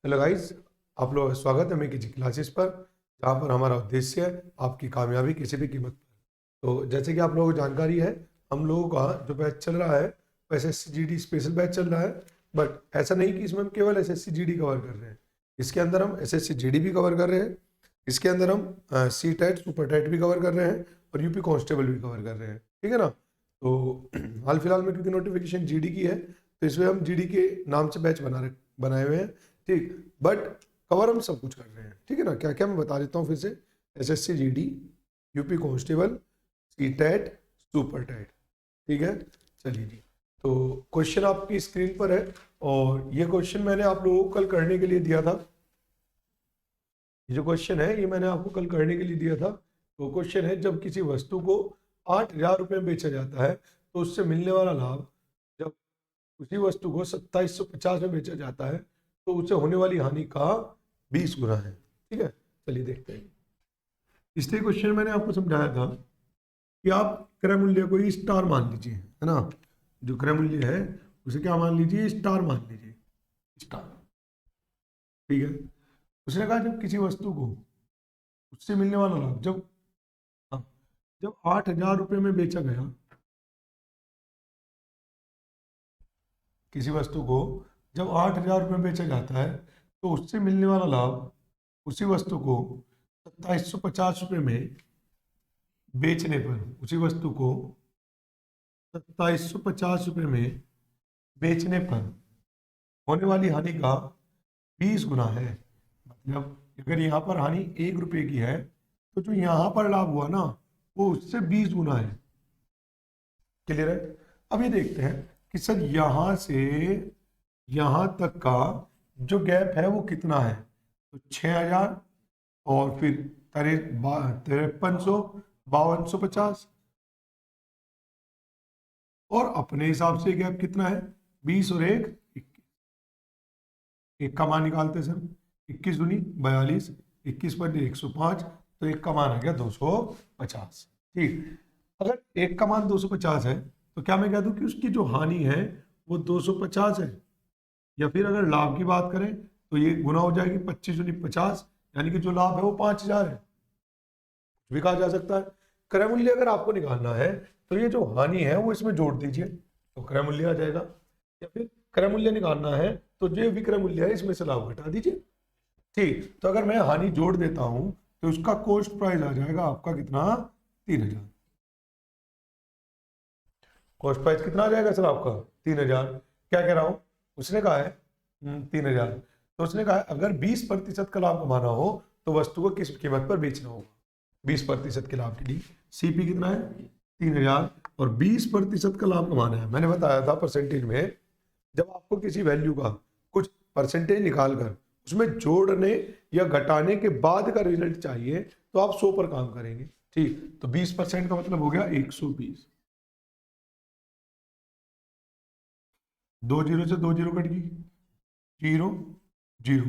Hello guys, आप लोग स्वागत है मेरी किसी क्लासेस पर, जहाँ पर हमारा उद्देश्य है आपकी कामयाबी किसी भी कीमत पर। तो जैसे कि आप लोगों को जानकारी है, हम लोगों का जो बैच चल रहा है वो SSC GD स्पेशल बैच चल रहा है। बट ऐसा नहीं कि इसमें हम केवल SSC GD कवर कर रहे हैं। इसके अंदर हम SSC GD भी कवर कर रहे हैं। इसके अंदर हम CTET सुपर टेट भी कवर कर रहे हैं और यूपी कांस्टेबल भी कवर कर रहे हैं। ठीक है ना। तो हाल फिलहाल में क्योंकि नोटिफिकेशन GD की है, तो इसमें हम GD के नाम से बैच बनाए हुए हैं। ठीक। बट कवर हम सब कुछ कर रहे हैं। ठीक है ना। क्या क्या मैं बता देता हूँ फिर से। SSC GD, UP constable, CTET, super TET. ठीक है। चलिए जी। तो क्वेश्चन आपकी स्क्रीन पर है, और ये क्वेश्चन मैंने आप लोगों को कल करने के लिए दिया था। ये जो क्वेश्चन है ये मैंने आपको कल करने के लिए दिया था। तो क्वेश्चन है, जब किसी वस्तु को 8,000 रुपये में बेचा जाता है तो उससे मिलने वाला लाभ, जब उसी वस्तु को 2750 में बेचा जाता है तो उसे होने वाली हानि का 20 गुना है। ठीक है। चलिए देखते हैं। इसलिए क्वेश्चन मैंने आपको समझाया था कि आप क्रय मूल्य को ही स्टार मान लीजिए, है ना। जो क्रय मूल्य है उसे क्या मान लीजिए, स्टार मान लीजिए। स्टार। ठीक है। उसने कहा जब किसी वस्तु को उससे मिलने वाला लाभ, जब हाँ, जब 8,000 रुपये में बेचा गया, किसी वस्तु को जब 8,000 रुपये में बेचा जाता है तो उससे मिलने वाला लाभ, उसी वस्तु को 2750 रुपये में बेचने पर, उसी वस्तु को 2750 रुपये में बेचने पर होने वाली हानि का 20 गुना है। मतलब अगर यहाँ पर हानि 1 रुपये की है, तो जो यहाँ पर लाभ हुआ ना, वो उससे 20 गुना है। क्लियर है। अब ये देखते हैं कि सर यहाँ से यहाँ तक का जो गैप है वो कितना है। तो 6,000, और फिर 5300, 5250, और अपने हिसाब से गैप कितना है, 20 और 1 21। एक का मान निकालते हैं सर। 21 दूनी 42, 21 पर 105, तो एक का मान आ गया 250। ठीक। अगर एक का मान 250 है तो क्या मैं कह दूं कि उसकी जो हानि है वो 250 है। या फिर अगर लाभ की बात करें तो ये गुना हो जाएगी, 25 दूनी 50, यानी कि जो लाभ है वो 5,000 है। भी कहा जा सकता है। क्रय मूल्य अगर आपको निकालना है तो ये जो हानि है वो इसमें जोड़ दीजिए, तो क्रय मूल्य आ जाएगा। या फिर क्रय मूल्य निकालना है तो जो विक्रय मूल्य है इसमें से लाभ घटा दीजिए। ठीक। तो अगर मैं हानि जोड़ देता हूं तो उसका कॉस्ट प्राइस आ जाएगा आपका कितना, 3,000। कॉस्ट प्राइस कितना आ जाएगा सर आपका, 3,000। क्या कह रहा हूं, उसने कहा है 3,000। तो उसने कहा है अगर 20% का लाभ कमाना हो तो वस्तु को किस कीमत पर बेचना होगा। 20% के लाभ के लिए CP कितना है, 3,000। और 20% का लाभ कमाना है, मैंने बताया था परसेंटेज में। जब आपको किसी वैल्यू का कुछ परसेंटेज निकाल कर उसमें जोड़ने या घटाने के बाद का रिजल्ट चाहिए तो आप 100 पर काम करेंगे। ठीक। तो 20% का मतलब हो गया 120। 2 जीरो से 2 जीरो कट गई, जीरो जीरो,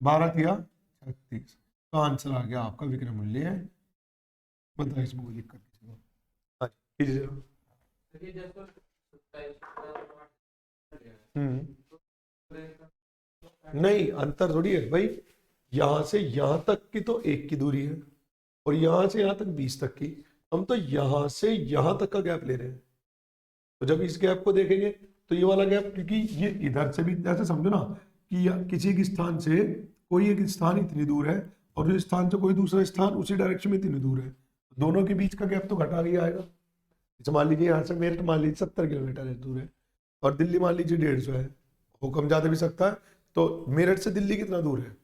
12 तिया 36। तो आंसर आ गया आपका विक्रय मूल्य है 45। में कोई दिक्कत किसी को। हाँ जी, कीजिए जरा। नहीं, अंतर थोड़ी है भाई। यहां से यहां तक की तो 1 की दूरी है, और यहां से यहां तक 20 तक की। हम तो यहां से यहां तक का गैप ले रहे हैं। तो जब इस गैप को देखेंगे तो ये वाला गैप, क्योंकि ये इधर से भी ऐसे समझो ना कि किसी एक स्थान से कोई एक स्थान इतनी दूर है, और उस स्थान से कोई दूसरा स्थान उसी डायरेक्शन में इतनी दूर है, दोनों के बीच का गैप तो घटा ही आएगा। जैसे मान लीजिए यहाँ से मेरठ मान लीजिए 70 किलोमीटर है दूर है, और दिल्ली मान लीजिए 150 है। वो कम ज्यादा भी सकता है। तो मेरठ से दिल्ली कितना दूर है,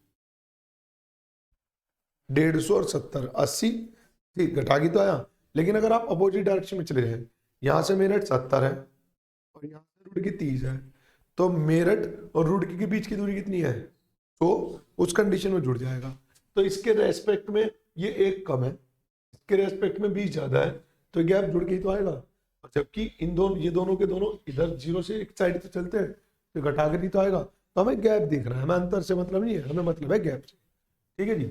150 और 70, 80। ठीक, घटा के तो आया। लेकिन अगर आप अपोजिट डायरेक्शन में चले जाए, यहाँ से मेरठ 70 है और यहाँ से रुड़की 30 है, तो मेरठ और रुड़की के बीच की दूरी कितनी है, तो उस कंडीशन में जुड़ जाएगा। तो इसके रेस्पेक्ट में ये 1 कम है, इसके रेस्पेक्ट में 20 ज्यादा है, तो गैप जुड़ के ही तो आएगा। और जबकि इन दोनों, ये दोनों के दोनों इधर जीरो से एक साइड तो चलते हैं, तो घटा कर ही तो आएगा। तो हमें गैप देखना है, हमें अंतर से मतलब नहीं है, हमें मतलब है गैप से। ठीक है जी।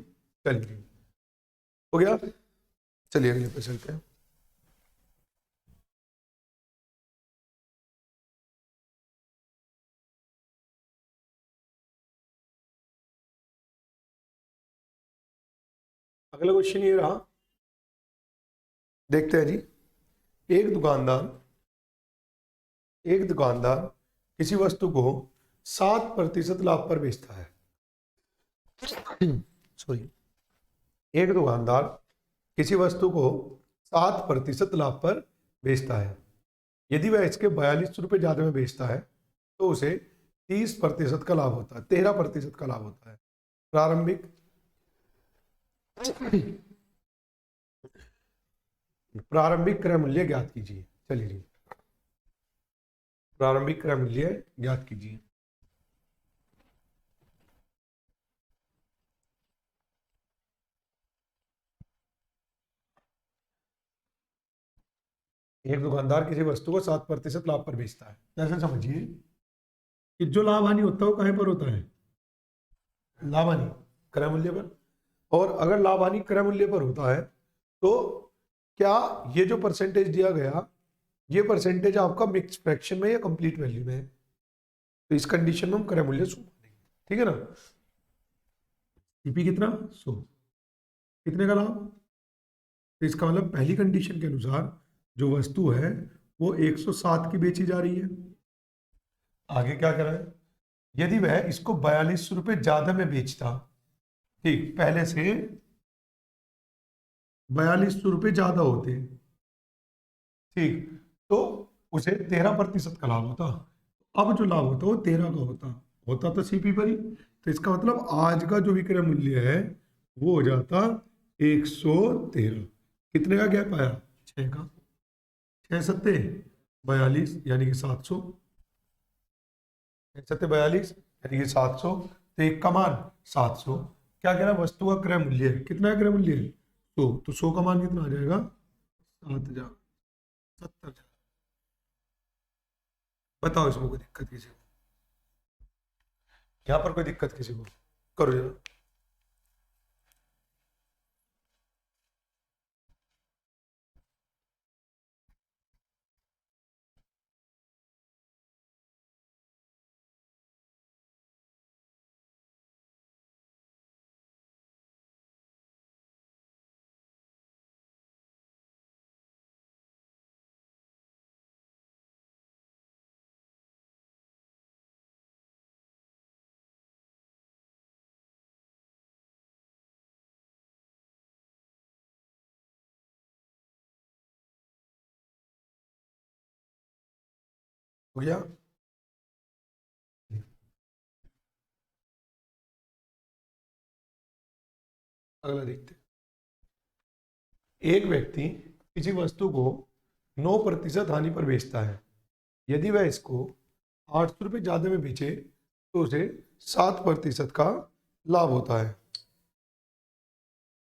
चलिए, हो गया। चलिए अगले पे चलते हैं। अगला क्वेश्चन ये रहा, देखते हैं जी। एक दुकानदार किसी वस्तु को 7% लाभ पर बेचता है। सॉरी, एक दुकानदार किसी वस्तु को 7% लाभ पर बेचता है। यदि वह इसके 42 रुपये ज्यादा में बेचता है तो उसे 30% का लाभ होता है, 13% का लाभ होता है। प्रारंभिक क्रय मूल्य ज्ञात कीजिए। चलिए जी, प्रारंभिक क्रय मूल्य ज्ञात कीजिए। एक दुकानदार किसी वस्तु को 7% लाभ पर बेचता है। ऐसे समझिए कि जो लाभ हानि होता है वो कहीं पर होता है, लाभ हानि क्रय मूल्य पर। और अगर लाभ हानि क्रय मूल्य पर होता है तो क्या ये जो परसेंटेज दिया गया, ये परसेंटेज आपका मिक्स फ्रैक्शन में या कंप्लीट वैल्यू में है? तो इस कंडीशन में हम क्रय मूल्य 100 मानेंगे, ठीक है ना। सीपी कितना? 100। कितने का लाभ? तो इसका मतलब पहली कंडीशन के अनुसार जो वस्तु है वो 107 की बेची जा रही है। आगे क्या करा है, यदि वह इसको 42 रुपये ज्यादा में बेचता, ठीक, पहले से 42 रुपये ज्यादा होते, ठीक, तो उसे 13% का लाभ होता। अब जो लाभ होता वो 13 का होता तो सीपी पर ही। तो इसका मतलब आज का जो विक्रय मूल्य है वो हो जाता 113। कितने का गैप आया? 6 का। 6 सत्ते 42 यानी कि 700। 6 सत्ते 42 यानी कि 700। तो एक का मान 700। क्या कह रहा है? वस्तु का क्रय मूल्य है। कितना है क्रय मूल्य? 100। तो 100 का मान कितना आ जाएगा? 7000। 70,000। बताओ इसमें कोई दिक्कत किसी को? यहाँ पर कोई दिक्कत किसी को? करो जरा। हो गया? अगला देखते हैं। एक व्यक्ति किसी वस्तु को 9% हानि पर बेचता है। यदि वह इसको 800 रुपये ज्यादा में बेचे तो उसे 7% का लाभ होता है।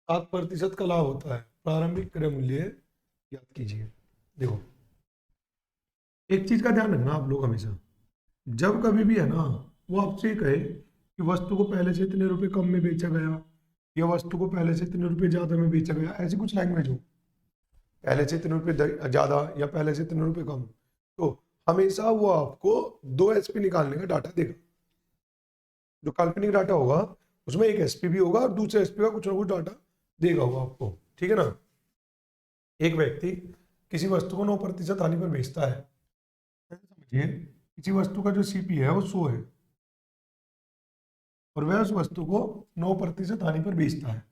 7% का लाभ होता है। प्रारंभिक क्रय मूल्य याद कीजिए। देखो, एक चीज का ध्यान रखना आप लोग हमेशा, जब कभी भी है ना, वो आपसे कहे कि वस्तु को पहले से इतने रुपए कम में बेचा गया या वस्तु को पहले से इतने रुपए ज्यादा में बेचा गया, ऐसी कुछ लैंग्वेज हो, पहले से इतने रुपए ज्यादा या पहले से इतने रुपए कम, तो हमेशा वो आपको 2 एसपी निकालने का डाटा देगा। जो काल्पनिक डाटा होगा उसमें एक एसपी भी होगा और दूसरे एसपी का कुछ ना कुछ डाटा देगा वो आपको, ठीक है ना। एक व्यक्ति किसी वस्तु को 9% हानि पर बेचता है। समझिए, किसी वस्तु का जो सीपी है वो 100 है और वह उस वस्तु को 9% हानि पर बेचता है।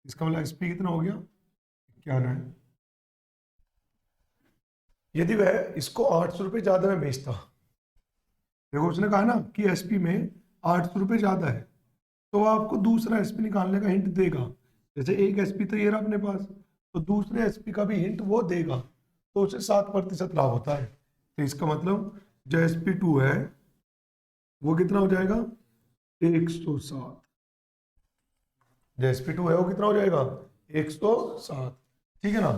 इसका मतलब एसपी कितना हो गया? 91 है। यदि वह इसको 800 रुपये ज्यादा में बेचता, देखो उसने कहा ना कि एसपी में 800 रुपये ज्यादा है, तो वो आपको दूसरा एसपी निकालने का हिंट देगा। जैसे एक एसपी तो ये रहा अपने पास, तो दूसरे एसपी का भी हिंट वो देगा, तो उसे 7% लाभ होता है। तो इसका मतलब जो SP2 है वो कितना हो जाएगा? 107। जो SP2 है वो कितना हो जाएगा? 107, ठीक है ना।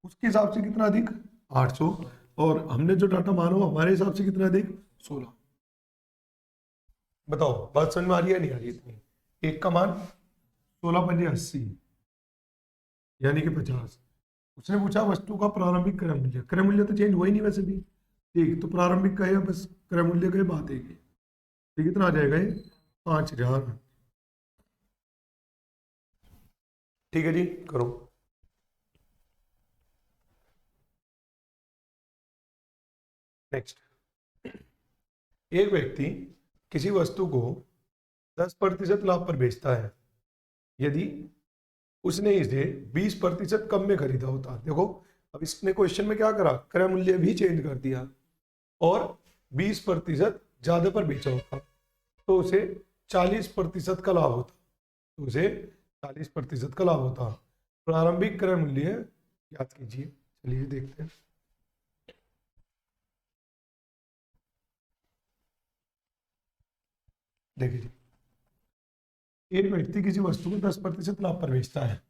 उसके हिसाब से कितना अधिक? 800। और हमने जो डाटा माना वो हमारे हिसाब से कितना अधिक? 16। बताओ बात समझ में आ रही है नहीं आ रही? इतनी एक का मान 16 पंजे 80 यानी कि 50। उसने पूछा वस्तु का प्रारंभिक क्रय मूल्य। क्रय मूल्य तो चेंज हुआ ही नहीं वैसे भी, ठीक, तो प्रारंभिक का है बस, क्रय मूल्य का बात है कि तो कितना आ जाएगा ये? 5000। ठीक है जी, करो। नेक्स्ट, एक व्यक्ति किसी वस्तु को 10% लाभ पर बेचता है यदि उसने इसे 20% कम में खरीदा होता। देखो, अब इसने क्वेश्चन में क्या करा, क्रय मूल्य भी चेंज कर दिया और 20% ज्यादा पर बेचा होता तो उसे 40% का लाभ होता। तो उसे 40% का लाभ होता। प्रारंभिक क्रय मूल्य याद कीजिए। चलिए देखते हैं। देखिए, एक व्यक्ति किसी वस्तु को 10% लाभ पर बेचता है,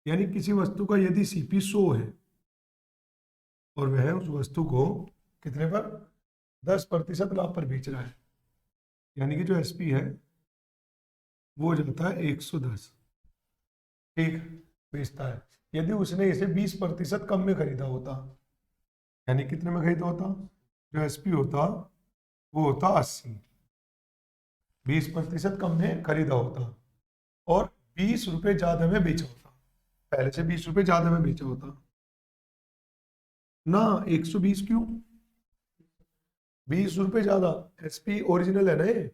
यानी किसी वस्तु का यदि सीपी 100 है और वह उस वस्तु को कितने पर, 10% लाभ पर बेच रहा है, यानी कि जो एसपी है वो जाता है 110। ठीक, बेचता है। यदि उसने इसे 20% कम में खरीदा होता, यानी कितने में खरीदा होता, जो एसपी होता वो होता 80, 20% कम में खरीदा होता और 20 रुपए ज्यादा में बेचा होता। पहले से 20 रुपए ज्यादा में बेचा होता ना, 120 क्यों, 20 रुपए ज्यादा। एसपी ओरिजिनल है ना ये।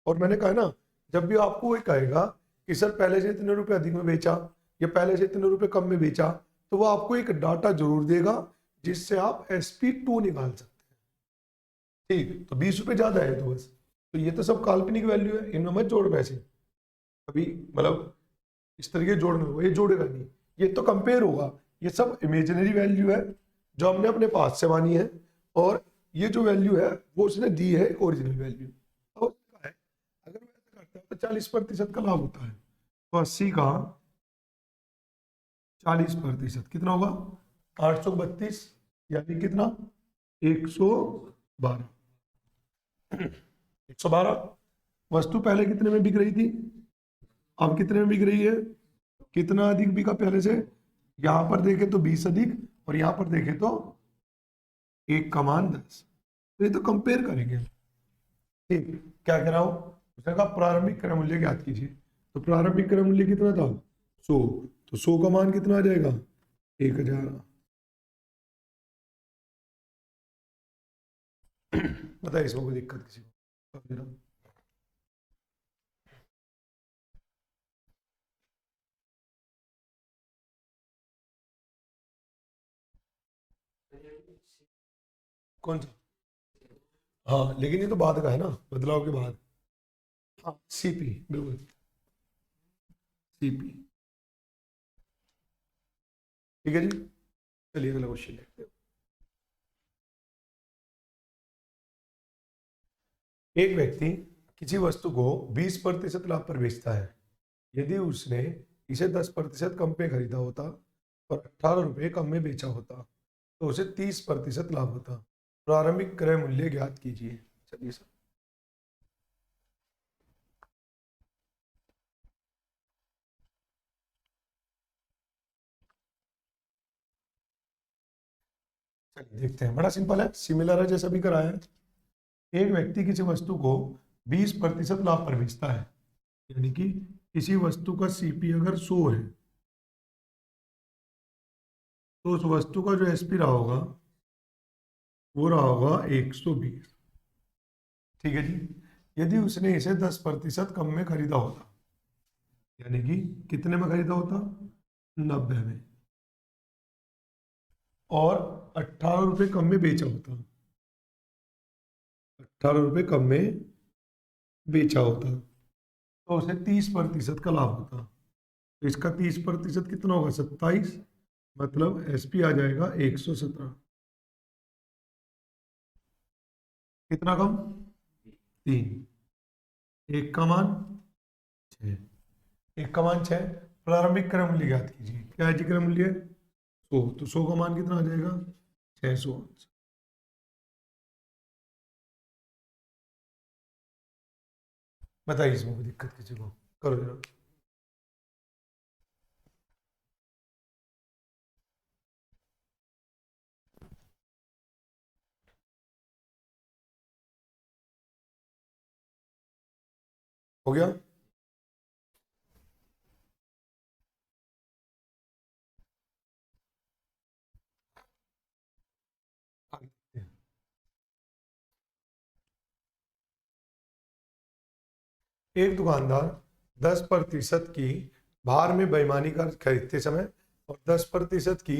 और मैंने कहा ना, जब भी आपको ये कहेगा कि सर पहले से इतने रुपए अधिक में बेचा या पहले से इतने रुपए कम में बेचा, तो वो आपको एक डाटा जरूर देगा जिससे आप SP2 निकाल सकते हैं। ठीक, तो 20 रुपए ज्यादा है तो बस, तो ये तो सब काल्पनिक वैल्यू है, इनमें मत जोड़ पैसे कभी, मतलब इस तरीके जोड़ना होगा, ये जोड़ेगा नहीं, ये तो कंपेयर होगा। ये सब इमेजिनरी वैल्यू है जो हमने अपने पास से मानी है, और ये जो वैल्यू है वो उसने दी है ओरिजिनल वैल्यू। तो उसका है, अगर मैं ऐसा करता हूँ तो 40% का लाभ होता है, तो 80 का 40% कितना होगा, 832, यानी कितना, 112। 112। वस्तु पहले कितने में बिक रही थी, अब कितने में बिक रही है, कितना अधिक बिका पहले से, यहां पर देखे तो 20 अधिक और यहां पर देखे तो 1 का मान 10। तो ये तो कंपेयर करेंगे। ठीक, क्या कह रहा हूं, उसने कहा प्रारंभिक क्रय मूल्य ज्ञात कीजिए। तो प्रारंभिक क्रय मूल्य कितना था, 100। तो 100 का मान कितना आ जाएगा, 1000। बताइए इसमें कोई दिक्कत किसी को। कौन सा, हाँ लेकिन ये तो बाद का है ना, बदलाव के बाद। हाँ सीपी, बिल्कुल सीपी। ठीक है जी, चलिए अगला क्वेश्चन देखते हैं। एक व्यक्ति किसी वस्तु को 20% लाभ पर बेचता है यदि उसने इसे 10% कम पे खरीदा होता और 18 रुपये कम में बेचा होता तो उसे 30% लाभ होता। प्रारंभिक क्रय मूल्य ज्ञात कीजिए। चलिए सर, चलिए देखते हैं। बड़ा सिंपल है, सिमिलर है जैसा भी कराया है। एक व्यक्ति किसी वस्तु को 20% लाभ पर बेचता है, यानी कि किसी वस्तु का सीपी अगर 100 है तो उस वस्तु का जो एसपी रहा होगा वो रहा होगा 120। ठीक है जी, यदि उसने इसे 10% कम में खरीदा होता, यानी कि कितने में खरीदा होता, 90 में, और 18 रुपये कम में बेचा होता, 18 रुपये कम में बेचा होता तो उसे 30% का लाभ होता। तो इसका 30% कितना होगा, 27, मतलब एसपी आ जाएगा 117। कितना कम, 3। एक का मान 6, एक का मान 6। प्रारंभिक क्रय मूल्य ज्ञात कीजिए। क्या है जी क्रय मूल्य, 100, तो 100 का मान कितना आ जाएगा, 600। बताइए इसमें कोई दिक्कत किसी को, करो जरा। हो गया। एक दुकानदार 10% की भार में बेईमानी कर खरीदते समय और 10% की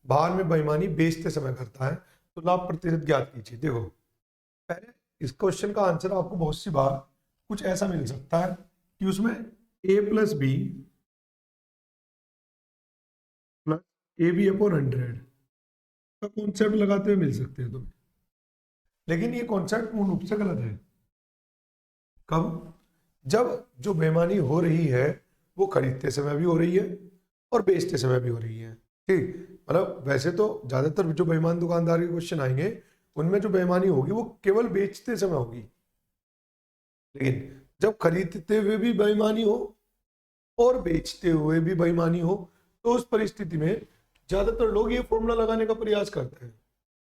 भार में बेईमानी बेचते समय करता है, तो लाभ प्रतिशत ज्ञात कीजिए। देखो, पहले इस क्वेश्चन का आंसर आपको बहुत सी बार कुछ ऐसा मिल सकता है कि उसमें a plus B plus A B upon 100 का कॉन्सेप्ट लगाते हुए मिल सकते हैं तुम्हें, लेकिन ये कॉन्सेप्ट पूर्ण रूप से गलत है। कब? जब जो बेईमानी हो रही है वो खरीदते समय भी हो रही है और बेचते समय भी हो रही है। ठीक, मतलब वैसे तो ज्यादातर जो बेईमान दुकानदार के क्वेश्चन आएंगे उनमें जो बेईमानी होगी वो केवल बेचते समय होगी, लेकिन जब खरीदते हुए भी बेईमानी हो और बेचते हुए भी बेईमानी हो तो उस परिस्थिति में ज्यादातर लोग ये फॉर्मूला लगाने का प्रयास करते हैं।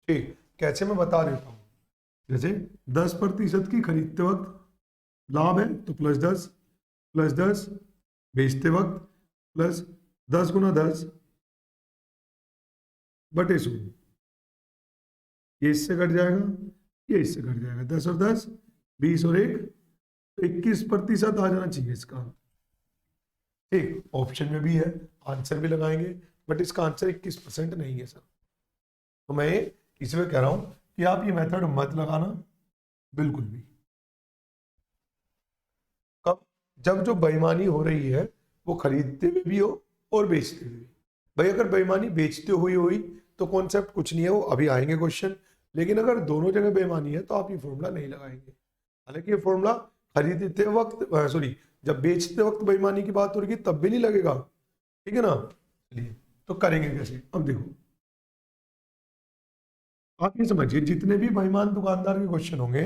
ठीक, कैसे मैं बता देता हूँ। जैसे 10% की खरीदते वक्त लाभ है तो +10 +10, बेचते वक्त प्लस 10 गुना 10 बटे 0, ये इससे कट जाएगा, ये इससे कट जाएगा, 10 और 10 20 और 1 तो 21% आ जाना चाहिए इसका। ठीक, ऑप्शन में भी है, आंसर भी लगाएंगे, बट इसका आंसर 21% नहीं है सर। तो मैं इसलिए कह रहा हूं कि आप ये मेथड मत लगाना बिल्कुल भी। कब? जब जो बेईमानी हो रही है वो खरीदते हुए भी हो और बेचते हुए भी। भाई अगर बेईमानी बेचते हुए हुई तो कॉन्सेप्ट कुछ नहीं है, वो अभी आएंगे क्वेश्चन, लेकिन अगर दोनों जगह बेईमानी है तो आप ये फॉर्मूला नहीं लगाएंगे। हालांकि ये फॉर्मूला खरीदते वक्त सॉरी जब बेचते वक्त बेईमानी की बात हो रही तब भी नहीं लगेगा, ठीक है ना। चलिए तो करेंगे कैसे, अब देखो आप ये समझिए, जितने भी बेईमान दुकानदार के क्वेश्चन होंगे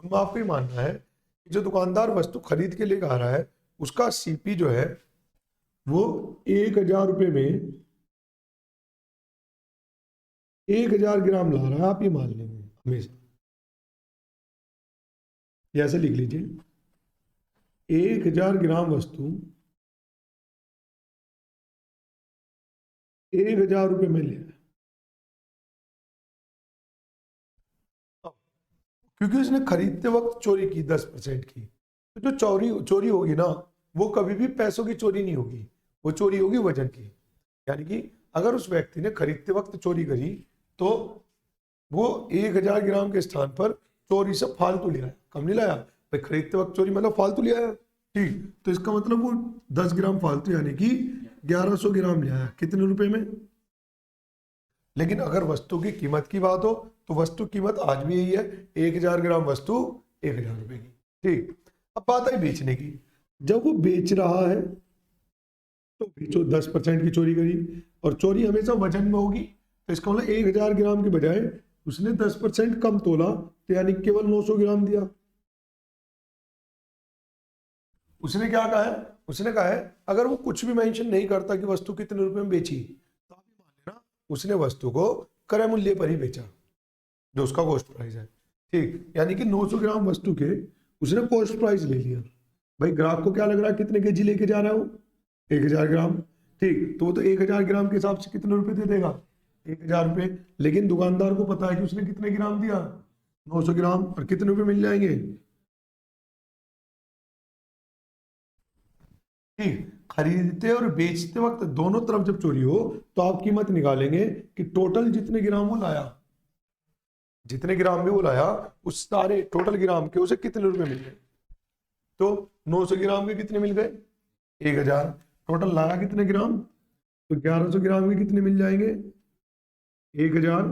उनमें आपको ये मानना है कि जो दुकानदार वस्तु खरीद के लेकर आ रहा है उसका सीपी जो है वो 1000 रुपये में 1000 ग्राम ला रहा है, आप ये मान लेंगे हमेशा। ऐसे लिख लीजिए, 1000 ग्राम वस्तु 1000 रुपये में ले रहा है। क्योंकि उसने खरीदते वक्त चोरी की 10% की, तो जो चोरी होगी ना वो कभी भी पैसों की चोरी नहीं होगी, वो चोरी होगी वजन की। यानी कि अगर उस व्यक्ति ने खरीदते वक्त चोरी करी तो वो 1000 ग्राम के स्थान पर चोरी से फालतू ले आया, कम नहीं लाया भाई। खरीदते वक्त चोरी मतलब फालतू ले आया, ठीक, तो इसका मतलब वो 10 ग्राम फालतू यानी कि 1100 ग्राम ले आया, कितने रुपए में। लेकिन अगर वस्तु की कीमत की बात हो तो वस्तु कीमत आज भी यही है, 1000 ग्राम वस्तु 1000 रुपए की। ठीक, अब बात आई बेचने की। जब वो बेच रहा है तो बेचो, 10% की चोरी करी और चोरी हमेशा वजन में होगी, तो इसका मतलब 1000 ग्राम के बजाय उसने 10% कम तोला, तो यानी केवल 900 ग्राम दिया। उसने क्या कहा है? उसने कहा है अगर वो कुछ भी मेंशन नहीं करता कि वस्तु कितने रुपए में बेची, तो आप मान लेना उसने वस्तु को क्रय मूल्य पर ही बेचा, जो उसका कॉस्ट प्राइस है। ठीक, यानी कि 900 ग्राम वस्तु के उसने कॉस्ट प्राइस ले लिया। भाई ग्राहक को क्या लग रहा है कितने केजी लेके जा रहा है वो? 1000 ग्राम। ठीक, तो वो तो 1000 ग्राम के हिसाब से कितने रुपए दे देगा? 1000 रुपये। लेकिन दुकानदार को पता है कि उसने कितने ग्राम दिया? 900 ग्राम। और कितने रुपए मिल जाएंगे? ठीक, खरीदते और बेचते वक्त दोनों तरफ जब चोरी हो तो आप कीमत निकालेंगे कि टोटल जितने ग्राम वो लाया, जितने ग्राम भी वो लाया उस सारे टोटल ग्राम के उसे कितने रुपए मिल गए। तो 900 ग्राम के कितने मिल गए? 1000। टोटल लाया कितने ग्राम? तो 1100 ग्राम के कितने मिल जाएंगे? 1000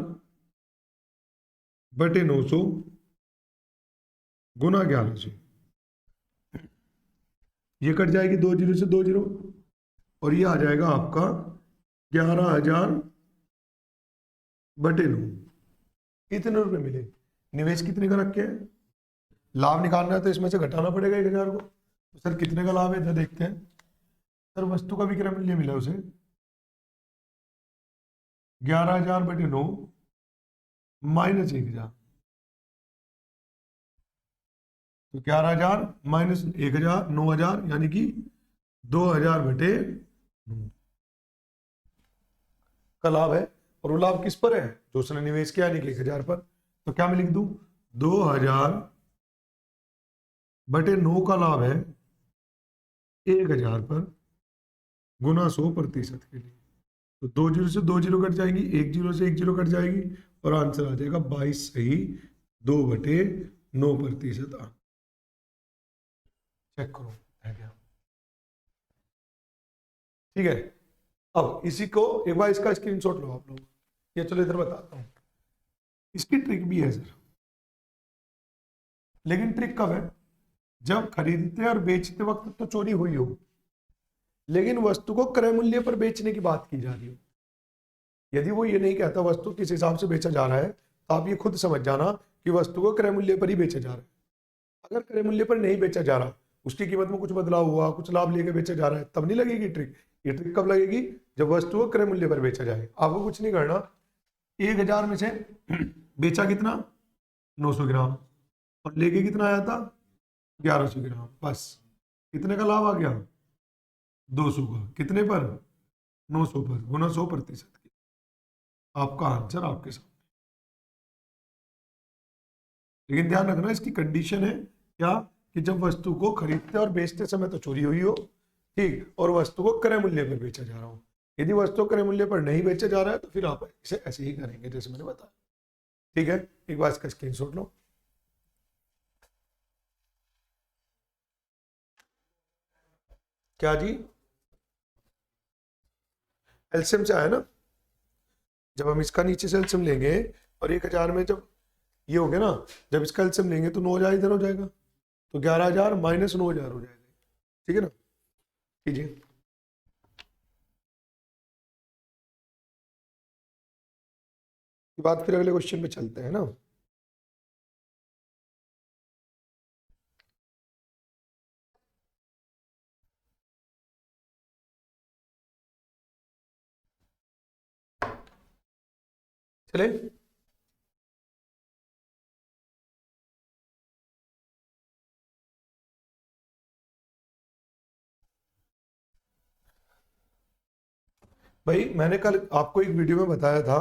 बटे 900 गुना 1100, ये कट जाएगी 2 जीरो से 2 जीरो और ये आ जाएगा आपका 11000 बटे 9। कितने रुपए मिले? निवेश कितने का रखे हैं? लाभ निकालना है तो इसमें से घटाना पड़ेगा 1000 को। तो सर कितने का लाभ है इधर देखते हैं। सर वस्तु का विक्रय मूल्य मिला उसे 11000 बटे 9 माइनस 1000, तो 11000 माइनस 1000 9000 यानी कि 2000 बटे 9 का लाभ है। और वो लाभ किस पर है? जो उसने निवेश किया यानी कि 1000 पर। तो क्या मैं लिख दूं? 2000 बटे 9 का लाभ है 1000 पर गुना 100% के लिए, तो 2 जीरो से 2 जीरो कट जाएंगी, 1 जीरो से 1 जीरो कट जाएगी, और आंसर आ जाएगा 22 सही 2/9%। चेक करो है क्या? ठीक है, अब इसी को एक बार इसका स्क्रीनशॉट लो आप लोग, ये चलो इधर बताता हूं। इसकी ट्रिक भी है सर, लेकिन ट्रिक कब है? जब खरीदते और बेचते वक्त तो चोरी हुई हो, लेकिन वस्तु को क्रय मूल्य पर बेचने की बात की जा रही हो। यदि वो ये नहीं कहता वस्तु किस हिसाब से बेचा जा रहा है, तो आप ये खुद समझ जाना कि वस्तु को क्रय मूल्य पर ही बेचा जा रहा है। अगर क्रय मूल्य पर नहीं बेचा जा रहा, उसकी कीमत में कुछ बदलाव हुआ, कुछ लाभ लेके बेचा जा रहा है, तब नहीं लगेगी ट्रिक। ये ट्रिक कब लगेगी? जब वस्तु को क्रय मूल्य पर बेचा जाए। आपको कुछ नहीं करना, 1000 में से बेचा कितना? 900 ग्राम, और लेके कितना आया था? 1100 ग्राम। बस कितने का लाभ आ गया? 200 का। कितने पर? 900 पर, गुना 100%। आपका आंसर आपके सामने। लेकिन ध्यान रखना, इसकी कंडीशन है क्या? कि जब वस्तु को खरीदते और बेचते समय तो चोरी हुई हो, ठीक, और वस्तु को क्रय मूल्य पर बेचा जा रहा हो। यदि वस्तु क्रय मूल्य पर नहीं बेचा जा रहा है तो फिर आप इसे ऐसे ही करेंगे जैसे मैंने बताया। ठीक है, एक बार इसका स्क्रीनशॉट लो। क्या जी? एलसीएम से आया ना? जब हम इसका नीचे से एलसीएम लेंगे और 1000 में जब ये हो गया ना, जब इसका एलसीएम लेंगे तो 9000 इधर हो जाएगा, तो 11000 माइनस 9000 हो जाएगा। ठीक है ना? कीजिए। बात फिर अगले क्वेश्चन पे चलते हैं ना। चले, भाई मैंने कल आपको एक वीडियो में बताया था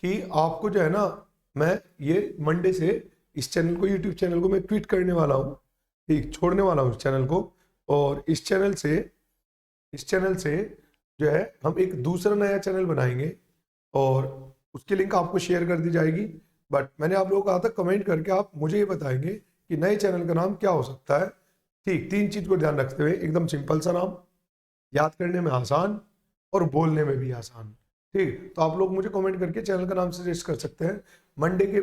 कि आपको जो है ना, मैं ये मंडे से इस चैनल को, यूट्यूब चैनल को मैं ट्वीट करने वाला हूँ, ठीक, छोड़ने वाला हूँ इस चैनल को। और इस चैनल से जो है हम एक दूसरा नया चैनल बनाएंगे और उसकी लिंक आपको शेयर कर दी जाएगी। बट मैंने आप लोगों को कहा था कमेंट करके आप मुझे ये बताएंगे कि नए चैनल का नाम क्या हो सकता है। ठीक, 3 चीज़ को ध्यान रखते हुए, एकदम सिंपल सा नाम, याद करने में आसान और बोलने में भी आसान। ठीक, तो आप लोग मुझे कमेंट करके चैनल का नाम सजेस्ट कर सकते हैं।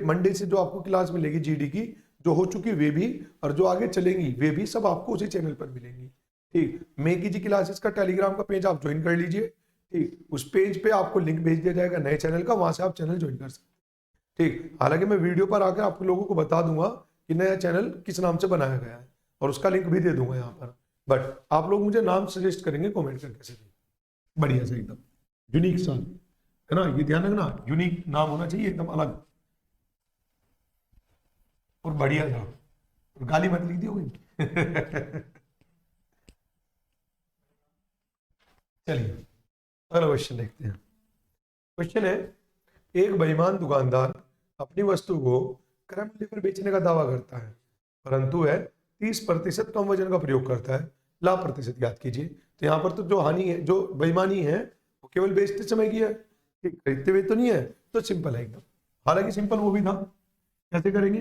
मंडे से जो आपको क्लास मिलेगी जीडी की, जो हो चुकी वे भी और जो आगे चलेंगी वे भी, सब आपको उसी चैनल पर मिलेंगी। ठीक, मेकी जी क्लासेस का टेलीग्राम का पेज आप ज्वाइन कर लीजिए। ठीक, उस पेज पे आपको लिंक भेज दिया जाएगा नए चैनल का, वहां से आप चैनल ज्वाइन कर सकते हैं। ठीक, हालांकि मैं वीडियो पर आकर आप लोगों को बता दूंगा कि नया चैनल किस नाम से बनाया गया है और उसका लिंक भी दे दूंगा यहाँ पर। बट आप लोग मुझे नाम सजेस्ट करेंगे कमेंट करके से, बढ़िया से एकदम यूनिक सा, है ना? ये ध्यान रखना, यूनिक नाम होना चाहिए, एकदम अलग और बढ़िया था, और गाली मत लिख दी होगी। चलिए अगला क्वेश्चन देखते हैं। क्वेश्चन है, एक बेईमान दुकानदार अपनी वस्तु को क्रय मूल्य पर बेचने का दावा करता है, परंतु वह 30% कम वजन का प्रयोग करता है। लाभ प्रतिशत ज्ञात कीजिए। तो यहाँ पर तो जो हानि है, जो बेईमानी है, वो केवल बेचते समय की है, ठीक, खरीदते हुए तो नहीं है। तो सिंपल है एकदम, हालांकि सिंपल वो भी था। कैसे करेंगे?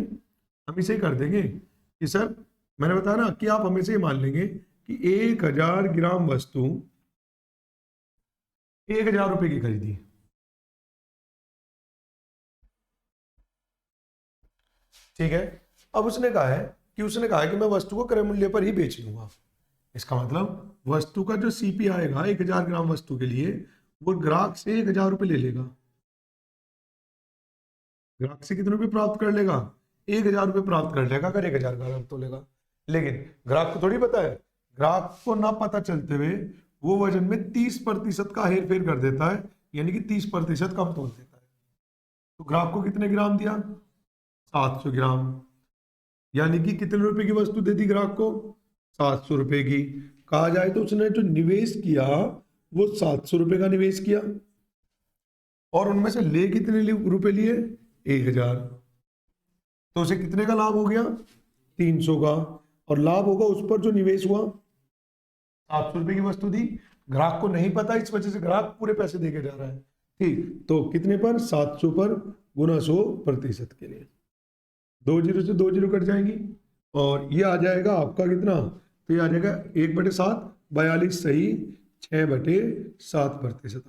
हम इसे कर देंगे कि सर, मैंने बताया ना कि आप हमेशा ये मान लेंगे कि 1000 ग्राम वस्तु 1000 रुपए की खरीदी, ठीक है। अब उसने कहा है कि मैं वस्तु को क्रय मूल्य पर ही बेच लूंगा। इसका मतलब वस्तु का जो सीपी आएगा 1000 ग्राम वस्तु के लिए, वो ग्राहक से 1000 रुपये ले लेगा। ग्राहक से कितने रुपये प्राप्त कर लेगा? 1000 रुपये प्राप्त कर लेगा अगर 1000 ग्राम तो लेगा। लेकिन ग्राहक को थोड़ी पता है, ग्राहक को ना पता चलते हुए वो वजन में 30% का हेर फेर कर देता है, यानी कि 30% कम तोल देता है। तो ग्राहक को कितने ग्राम दिया? 700 ग्राम। यानी कि कितने रुपए की वस्तु दे दी ग्राहक को? 700 रुपए की। कहा जाए तो उसने जो निवेश किया वो 700 रुपए का निवेश किया, और उनमें से ले कितने रुपए लिए? 1000। तो उसे कितने का लाभ हो गया? 300 का। और लाभ होगा उस पर जो निवेश हुआ, 700 रुपए की वस्तु दी, ग्राहक को नहीं पता, इस वजह से ग्राहक पूरे पैसे देके जा रहा है। ठीक, तो कितने पर, 700 पर गुना 100% के लिए 2 जीरो से 2 जीरो कट जाएंगी और ये आ जाएगा आपका कितना, तो ये आ जाएगा 1/7, 42 सही, 6/7%।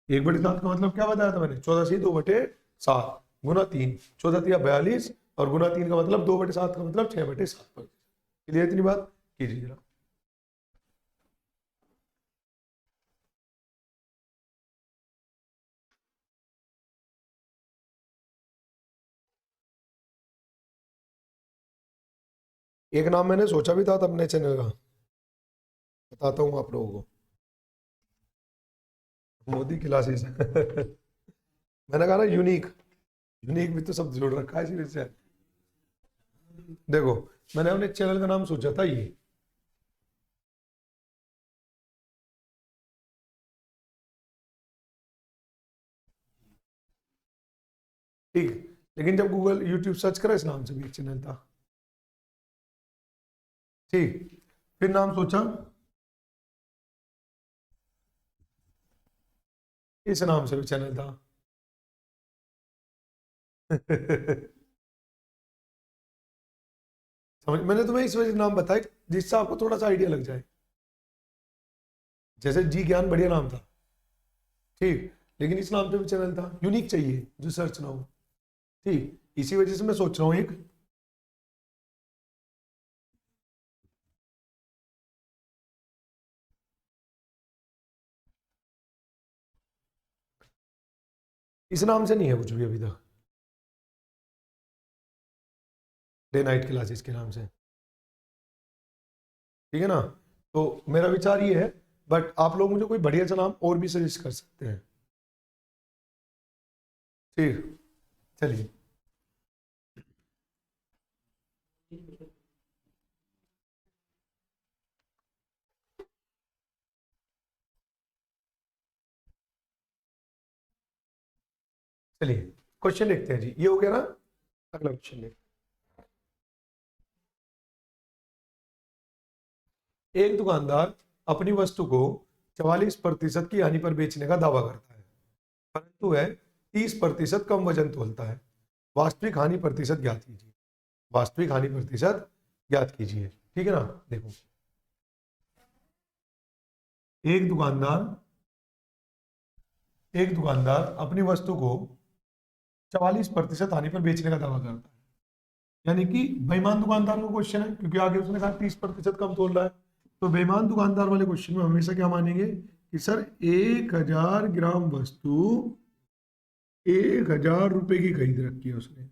1/7 का मतलब क्या बताया था मैंने, 14 सही 2/7 गुना 3, 14×3 = 42 और गुना 3 का मतलब 2/7 का मतलब 6/7। क्लियर इतनी बात, कीजिए जरा। एक नाम मैंने सोचा भी था तो अपने चैनल का, बताता हूँ आप लोगों को, मोदी क्लासेस मैंने कहा ना यूनिक, यूनिक भी तो सब जोड़ रखा है इसी वजह से। देखो, मैंने अपने चैनल का नाम सोचा था ये, ठीक, लेकिन जब गूगल यूट्यूब सर्च करा इस नाम से भी एक चैनल था, ठीक, फिर नाम सोचा इस नाम से भी चैनल था समझ, मैंने तुम्हें इस वजह से नाम बताया जिससे आपको थोड़ा सा आइडिया लग जाए। जैसे जी ज्ञान बढ़िया नाम था, ठीक, लेकिन इस नाम पे भी चैनल था, यूनिक चाहिए जो सर्च ना हो, ठीक, इसी वजह से मैं सोच रहा हूँ एक, इस नाम से नहीं है कुछ भी अभी तक, डे नाइट क्लासेस के नाम से, ठीक है ना। तो मेरा विचार ये है, बट आप लोग मुझे कोई बढ़िया सा नाम और भी सजेस्ट कर सकते हैं, ठीक, चलिए। चलिए क्वेश्चन देखते हैं जी, ये हो गया ना, अगला क्वेश्चन देखते हैं। एक दुकानदार अपनी वस्तु को 44% की हानि पर बेचने का दावा करता है, परंतु वह 30% कम वजन तोलता है। वास्तविक हानि प्रतिशत ज्ञात कीजिए, वास्तविक हानि प्रतिशत ज्ञात कीजिए, ठीक है ना। देखो, एक दुकानदार एक दुकानदार अपनी वस्तु को 44% हानि पर बेचने का दावा करता है, यानी कि बेईमान दुकानदार का क्वेश्चन है, क्योंकि आगे उसने कहा 30% कम तोल रहा है। तो बेईमान दुकानदार वाले क्वेश्चन में हमेशा क्या मानेंगे कि सर 1000 ग्राम वस्तु 1000 रुपए की खरीद रखी है उसने,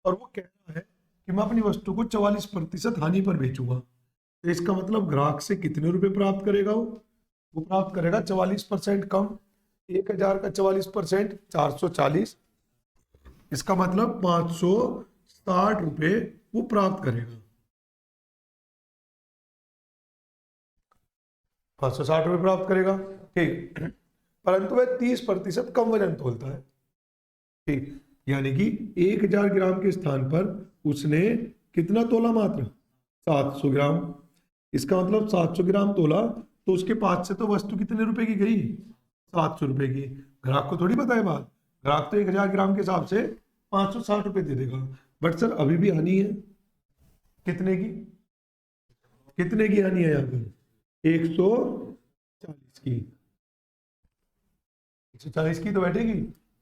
और वो कह रहा है कि मैं अपनी वस्तु को 44% हानि पर बेचूंगा, तो इसका मतलब ग्राहक से कितने रुपए प्राप्त करेगा वो प्राप्त करेगा 44% कम, 1000 का 44%, 440, इसका मतलब 560 रुपये वो प्राप्त करेगा, 560 रुपये प्राप्त करेगा, ठीक, परंतु वह 30% कम वजन तोलता है, ठीक, यानी कि 1000 ग्राम के स्थान पर उसने कितना तोला, मात्र 700 ग्राम, इसका मतलब 700 ग्राम तोला, तो उसके पास से तो वस्तु कितने रुपए की गई, 700 रुपए की। ग्राहक को थोड़ी पता है बात, ग्राहक तो 1000 ग्राम के हिसाब से 560 रुपये दे देगा, बट सर अभी भी हानि है, कितने की, कितने की हानि है यहाँ पर, 140 की, 140 की तो बैठेगी,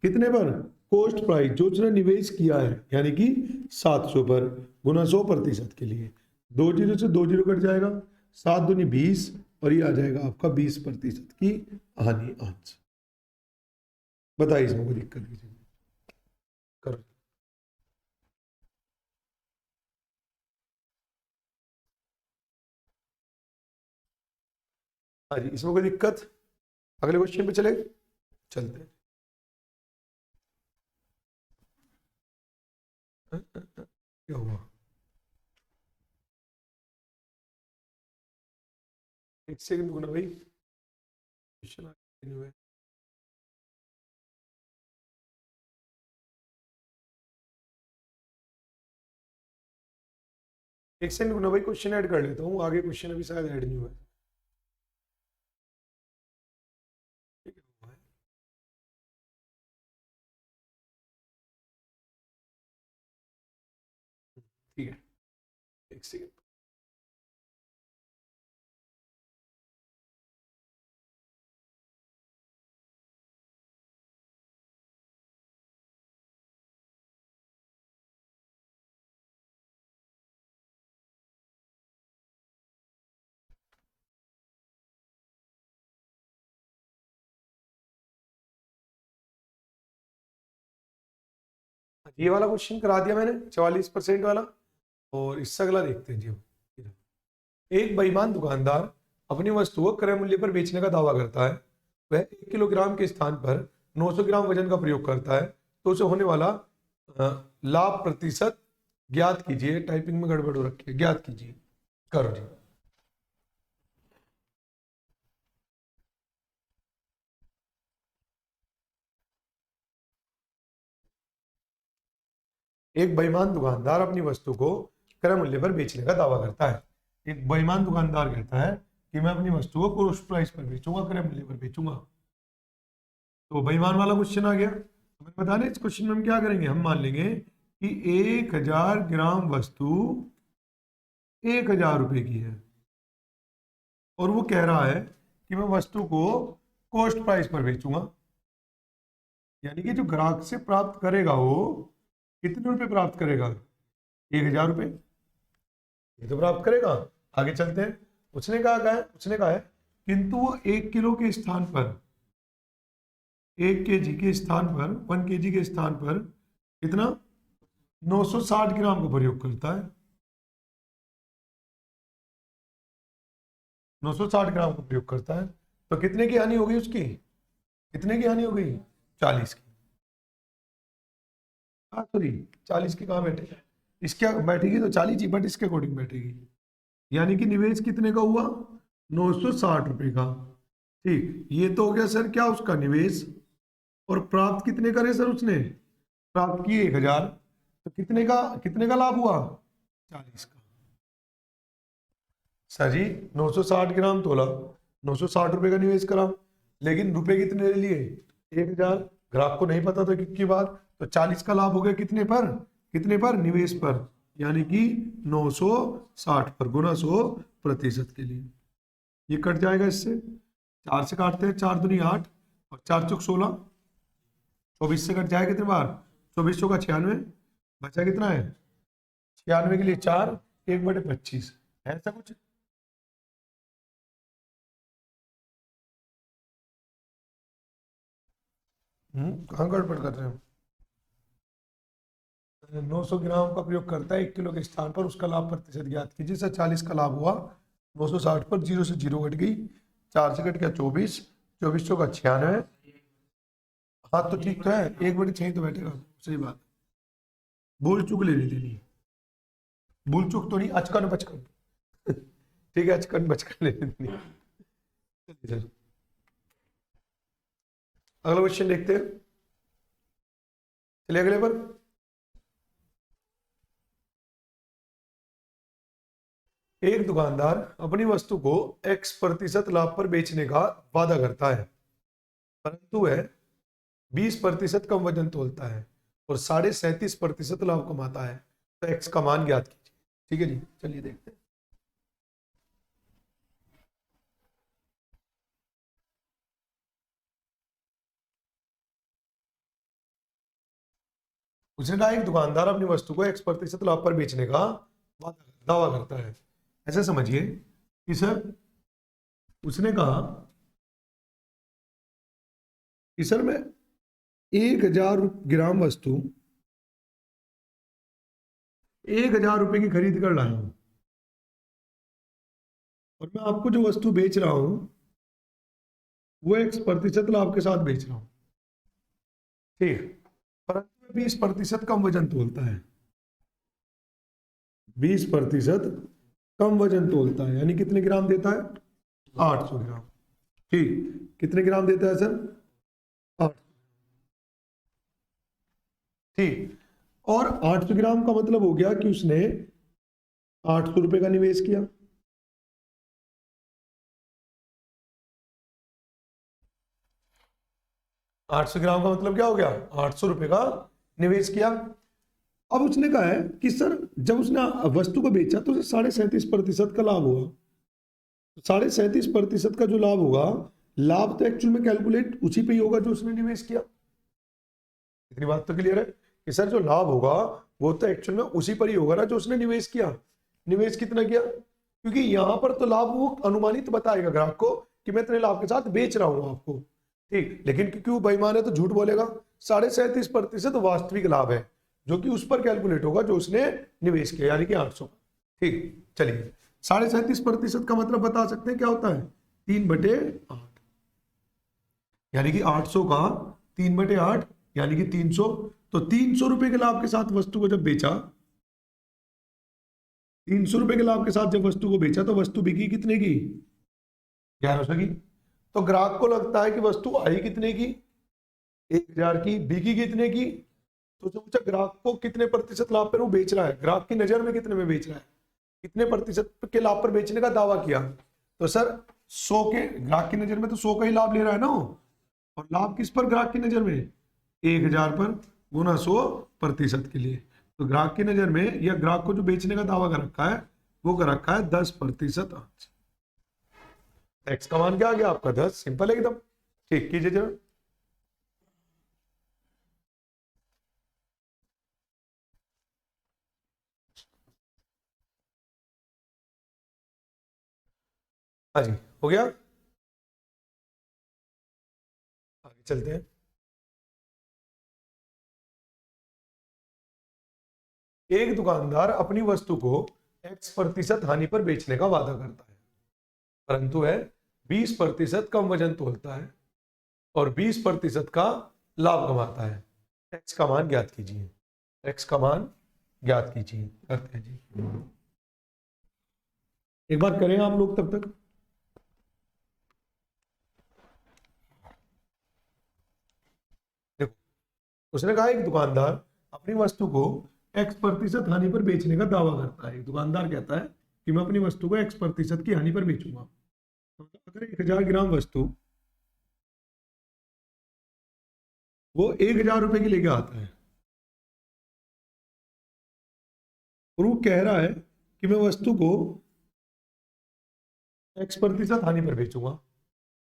कितने पर, कॉस्ट प्राइस जो उसने निवेश किया है, यानी कि 700 पर गुना 100% के लिए 2 जीरो से 2 जीरो कट जाएगा, 7 दूनी 20, और ये आ जाएगा आपका 20% की हानि आज। बताइए इसमें कोई दिक्कत कीजिए, कर, हाँ जी, इसमें कोई दिक्कत, अगले क्वेश्चन पे चले, चलते हैं। क्या हुआ, एक सेकंड रुकना भाई, क्वेश्चन एक सेकंड रुकना भाई, क्वेश्चन ऐड कर लेता हूँ, आगे क्वेश्चन अभी शायद ऐड नहीं हुआ है। ठीक है, ठीक है, एक सेकंड। ये वाला क्वेश्चन करा दिया मैंने 44% वाला, और इससे अगला देखते हैं जी हम। एक बेईमान दुकानदार अपनी वस्तु को क्रय मूल्य पर बेचने का दावा करता है। वह 1 किलोग्राम के स्थान पर 900 ग्राम वजन का प्रयोग करता है, तो उसे होने वाला लाभ प्रतिशत ज्ञात कीजिए। टाइपिंग में गड़बड़ हो रखी है, ज्ञात कीजिए। करो जी। एक बेईमान दुकानदार अपनी वस्तु को क्रय मूल्य पर बेचने का दावा करता है। एक बेईमान दुकानदार कहता है कि मैं अपनी वस्तु को कॉस्ट प्राइस पर बेचूंगा, क्रय मूल्य पर बेचूंगा। तो बेईमान वाला क्वेश्चन आ गया। हमें बता दें इस क्वेश्चन में हम क्या करेंगे। हम मान लेंगे कि 1000 ग्राम वस्तु 1000 रुपए की है, और वो कह रहा है कि मैं वस्तु को कॉस्ट प्राइस पर बेचूंगा। यानी कि जो ग्राहक से प्राप्त करेगा वो कितने रुपए प्राप्त करेगा? 1000 रुपए ये तो प्राप्त करेगा। आगे चलते हैं। उसने कहा है किंतु वो 1 किलो के स्थान पर 1 kg के स्थान पर 1 kg के स्थान पर कितना 960 ग्राम का प्रयोग करता है। 960 ग्राम का प्रयोग करता है, तो कितने की हानि हो गई उसकी? कितने की हानि हो गई? 40 की। हाँ सॉरी, 40 की कहाँ बैठे? इसके बैठेगी तो 40 ही, बट इसके अकॉर्डिंग बैठेगी। यानी कि निवेश कितने का हुआ? 960 रुपए का। ठीक, ये तो हो गया सर क्या उसका निवेश। और प्राप्त कितने करे सर उसने? प्राप्त किए 1000, तो कितने का लाभ हुआ? 40 का। सर जी 960 ग्राम तोला, 960 रुपए का निवेश करा, लेकिन रुपए कितने ले लिए? 1000। ग्राहक को नहीं पता था की बात, तो 40 का लाभ हो गया कितने पर? कितने पर? निवेश पर। यानी कि 960 पर गुना 100% के लिए। ये कट जाएगा इससे, 4 से काटते हैं, 4 दूनी 8 और 4 चौक 16, 24 से कट जाएगा कितने बार? 24 चौका 96, बचा कितना है? 96 के लिए 4, 1/25 है ऐसा कुछ। कहाँ गड़बड़ कर रहे हैं? 900 ग्राम का प्रयोग करता है 1 किलो के स्थान पर, उसका लाभ प्रतिशत ज्ञात कीजिए। सर 40 का लाभ हुआ, 960 पर 0 से 0 कट गई, 4 से कट गया 24, 24 का 96। हाँ तो ठीक तो है, 1/6 तो बैठेगा, सही बात। भूल चूक ले लेनी नहीं, भूल चूक तो नहीं, अचकन बचकन। ठीक है, अचकन बचकन ले लेनी। चलिए सर अगला क्वेश्चन देखते हैं। चलिए अगले पर। एक दुकानदार अपनी वस्तु को X% लाभ पर बेचने का वादा करता है, परंतु वह 20% कम वजन तोलता है और 37.5% लाभ कमाता है। तो X का मान ज्ञात कीजिए। ठीक है जी, चलिए देखते हैं। उसने कहा एक दुकानदार अपनी वस्तु को X% लाभ पर बेचने का दावा करता है। ऐसे समझिए कि सर उसने कहा कि सर मैं 1000 ग्राम वस्तु 1000 रुपए की खरीद कर लाया हूं, और मैं आपको जो वस्तु बेच रहा हूं वो X% लाभ के साथ बेच रहा हूं। ठीक, परंतु 20% कम वजन तोलता है, 20% कम वजन तोलता है। यानी कितने ग्राम देता है? 800 ग्राम। ठीक, कितने ग्राम देता है सर? 8। ठीक, और 800 ग्राम का मतलब हो गया कि उसने 800 रुपए का निवेश किया। 800 ग्राम का मतलब क्या हो गया, 800 रुपए का निवेश किया। अब उसने कहा है कि सर जब उसने वस्तु को बेचा तो उसे 37.5% का लाभ हुआ। 37.5% का जो लाभ होगा, लाभ तो एक्चुअल में कैलकुलेट उसी पे ही होगा जो उसने निवेश किया। इतनी बात तो क्लियर है कि सर जो लाभ होगा वो तो एक्चुअल में उसी पर ही होगा ना जो उसने निवेश किया। निवेश कितना किया, क्योंकि यहां पर तो लाभ वो अनुमानित बताएगा ग्राहक को कि मैं इतने लाभ के साथ बेच रहा हूं आपको, ठीक। लेकिन क्योंकि वो बेईमान है तो झूठ बोलेगा। 37.5% वास्तविक लाभ है जो कि उस पर कैलकुलेट होगा जो उसने निवेश किया, यानी कि 800। ठीक, चलिए 37.5% का मतलब बता सकते हैं क्या होता है, 3/8, यानी कि 800 का 3/8 यानी कि 300। तो 300 रुपए के लाभ के साथ वस्तु को जब बेचा, 300 रुपए के लाभ के साथ जब वस्तु को बेचा तो वस्तु बिकी कितने की, 1100 की। तो ग्राहक को लगता है कि वस्तु आई कितने की, 1000 की, बिकी कितने की। तो जो पूछा ग्राहक को कितने प्रतिशत लाभ पर वो बेच रहा है, ग्राहक की नजर में कितने में बेच रहा है, कितने प्रतिशत के लाभ पर बेचने का दावा किया। तो सर 100 के, ग्राहक की नजर में तो 100 का ही लाभ ले रहा है ना वो, और लाभ किस पर ग्राहक की नजर में, 1000 पर गुना 100% के लिए। तो ग्राहक की नजर में या ग्राहक को जो बेचने का दावा कर रखा है वो कर रखा है 10% आज। एक्स का मान क्या आ गया आपका 10, सिंपल है एकदम। ठीक कीजिए जरा। हाँ जी, हो गया, आगे चलते हैं। एक दुकानदार अपनी वस्तु को X% हानि पर बेचने का वादा करता है, परंतु वह 20% कम वजन तोलता है और 20% का लाभ कमाता है। एक्स का मान ज्ञात कीजिए। एक्स का मान ज्ञात कीजिए, करते हैं जी। एक बात करें आप लोग तब तक, देखो उसने कहा एक दुकानदार अपनी वस्तु को X% हानि पर बेचने का दावा करता है। एक दुकानदार कहता है कि मैं अपनी वस्तु को X% की हानि पर बेचूंगा। तो अगर 1000 ग्राम वस्तु वो 1000 रुपए की लेके आता है और वो कह रहा है कि मैं वस्तु को X% हानि पर बेचूंगा,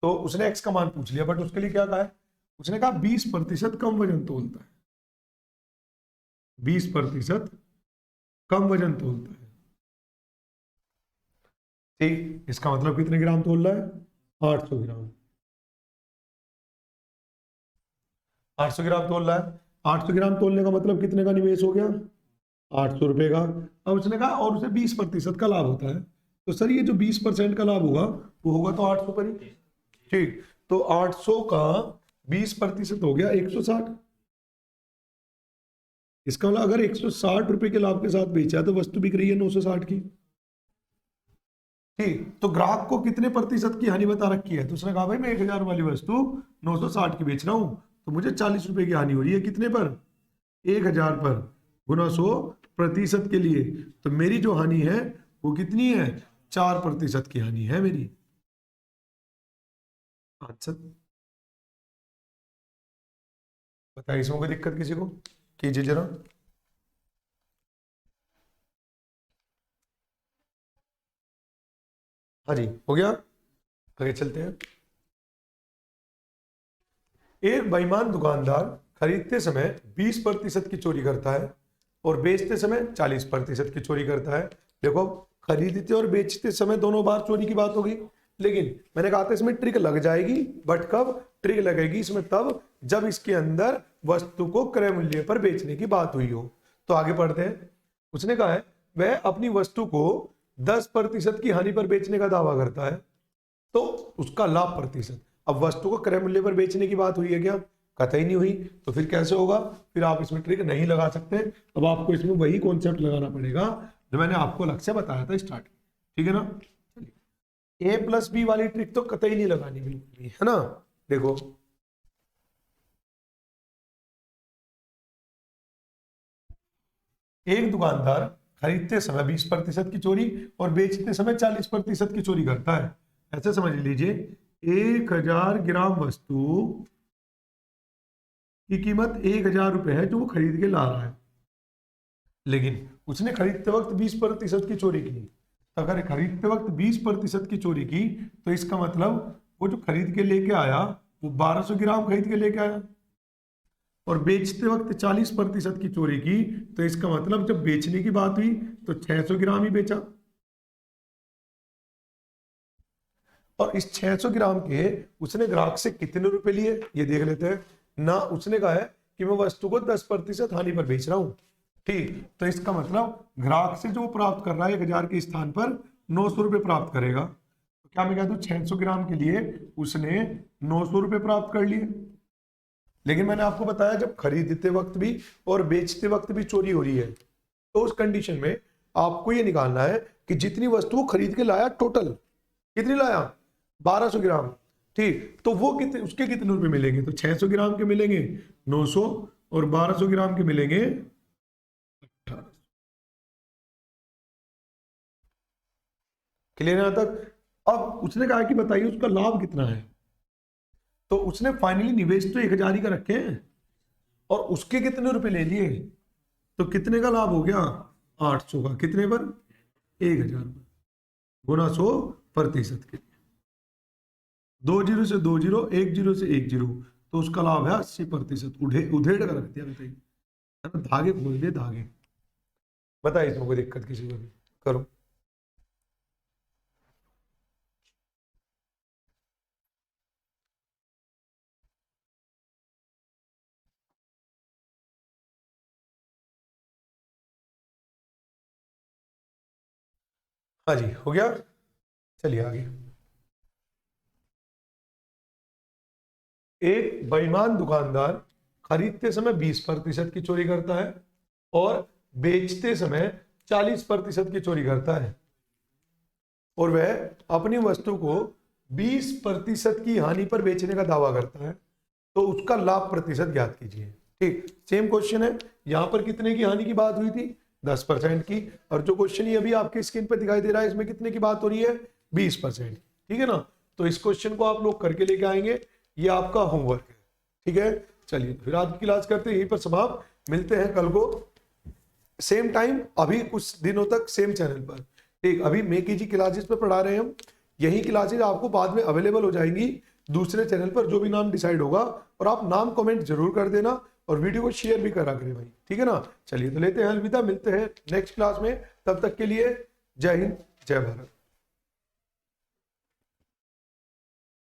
तो उसने एक्स का मान पूछ लिया, बट उसके लिए क्या कहा है, उसने कहा 20% कम वजन तोलता है, 20% कम वजन तोलता है। ठीक, इसका मतलब कितने ग्राम तोल रहा है, 800 ग्राम। 800 ग्राम तोल रहा है, 800 ग्राम तोलने का मतलब कितने का निवेश हो गया, 800 रुपए का। अब उसने कहा और उसे 20% का लाभ होता है, तो सर ये जो 20% का लाभ होगा वो होगा तो 800 पर ही। ठीक, तो 800 का 20% हो गया 160। इसका मतलब अगर 160 रुपए के लाभ के साथ बेचा है तो वस्तु बिक रही है 960 की। ठीक, तो ग्राहक को कितने प्रतिशत की हानि बता रखी है, तो उसने कहा भाई मैं 1000 वाली वस्तु 960 की बेच रहा हूं, तो मुझे 40 रुपए की हानि हो रही है, कितने पर, 1000 पर गुना 100% के लिए। तो मेरी जो हानि है वो कितनी है, 4% की हानि है मेरी। आंसर बताइए, इसमें कोई दिक्कत किसी को, कीजिए जरा। हाँ जी, हो गया, आगे चलते हैं। एक बेईमान दुकानदार खरीदते समय 20% की चोरी करता है और बेचते समय 40% की चोरी करता है। देखो खरीदते और बेचते समय दोनों बार चोरी की बात होगी, लेकिन मैंने कहा था इसमें ट्रिक लग जाएगी, बट कब ट्रिक लगेगी इसमें, तब जब इसके अंदर वस्तु को क्रय मूल्य पर बेचने की बात हुई हो। तो आगे पढ़ते हैं। उसने कहा है वह अपनी वस्तु को 10% की हानि पर बेचने का दावा करता है, तो उसका लाभ प्रतिशत। अब वस्तु को क्रय मूल्य पर बेचने की बात हुई है क्या, कतई नहीं हुई, तो फिर कैसे होगा, फिर आप इसमें ट्रिक नहीं लगा सकते। अब आपको इसमें वही कॉन्सेप्ट लगाना पड़ेगा जो मैंने आपको अलग से बताया था स्टार्ट, ठीक है ना। A+B वाली ट्रिक तो कतई नहीं लगानी बिल्कुल भी, है ना। देखो एक दुकानदार खरीदते समय 20% की चोरी और बेचते समय 40% की चोरी करता है। ऐसे समझ लीजिए 1000 ग्राम वस्तु की कीमत 1000 रुपए है जो वो खरीद के ला रहा है, लेकिन उसने खरीदते वक्त 20% की चोरी की। अगर खरीदते वक्त 20% की चोरी की तो इसका मतलब वो जो खरीद के लेके आया वो 1200 ग्राम खरीद के लेके आया, और बेचते वक्त 40% की चोरी की तो इसका मतलब जब बेचने की बात हुई तो 600 ग्राम ही बेचा। और इस 600 ग्राम के उसने ग्राहक से कितने रुपए लिए ये देख लेते हैं ना। उसने कहा है कि मैं वस्तु को 10% हानि पर बेच रहा हूं, ठीक, तो इसका मतलब ग्राहक से जो प्राप्त कर रहा है 1000 के स्थान पर 900 रुपए प्राप्त करेगा। तो क्या मैं कह दूं 600 ग्राम के लिए उसने 900 रुपए प्राप्त कर लिए। लेकिन मैंने आपको बताया जब खरीदते वक्त भी और बेचते वक्त भी चोरी हो रही है तो उस कंडीशन में आपको ये निकालना है कि जितनी वस्तु वो खरीद के लाया टोटल कितनी लाया 1200 ग्राम, ठीक, तो वो कितने उसके कितने रुपए मिलेंगे, तो 600 ग्राम के मिलेंगे 900 और 1200 ग्राम के मिलेंगे 1800। क्लियर है यहां तक। अब उसने कहा कि बताइए उसका लाभ कितना है, तो उसने फाइनली निवेश तो 1000 ही का रखे हैं और उसके कितने रुपए ले लिए, तो कितने का लाभ हो गया 800 का, कितने पर 1000 पर गुना 100% के लिए 2 जीरो से 2 जीरो 1 जीरो से 1 जीरो, तो उसका लाभ है 80%। उधेड़ कर रख दिया, बताइए, है ना, धागे खोल दिए धागे। बताइए इसमें कोई दिक्कत किसी को भी, करो। हाँ जी हो गया, चलिए आगे। एक बेईमान दुकानदार खरीदते समय 20% की चोरी करता है और बेचते समय 40% की चोरी करता है, और वह अपनी वस्तु को 20% की हानि पर बेचने का दावा करता है, तो उसका लाभ प्रतिशत ज्ञात कीजिए। ठीक, सेम क्वेश्चन है, यहां पर कितने की हानि की बात हुई थी 10% की, और जो क्वेश्चन ये अभी आपके स्क्रीन पर दिखाई दे रहा है इसमें कितने की बात हो रही है 20%। ठीक है ना, तो इस क्वेश्चन को आप लोग करके लेके आएंगे, ये आपका होमवर्क है। ठीक है, चलिए फिर आज की क्लास करते हैं यहीं पर समाप्त, मिलते हैं कल को सेम टाइम, अभी कुछ दिनों तक सेम चैनल पर। ठीक, अभी मेकी जी क्लासेस पे पढ़ा रहे हैं हम, यही क्लासेस आपको बाद में अवेलेबल हो जाएंगी दूसरे चैनल पर, जो भी नाम डिसाइड होगा, और आप नाम कमेंट जरूर कर देना और वीडियो को शेयर भी करा करें भाई, ठीक है ना। चलिए तो लेते हैं अलविदा, मिलते हैं नेक्स्ट क्लास में, तब तक के लिए जय हिंद जय भारत।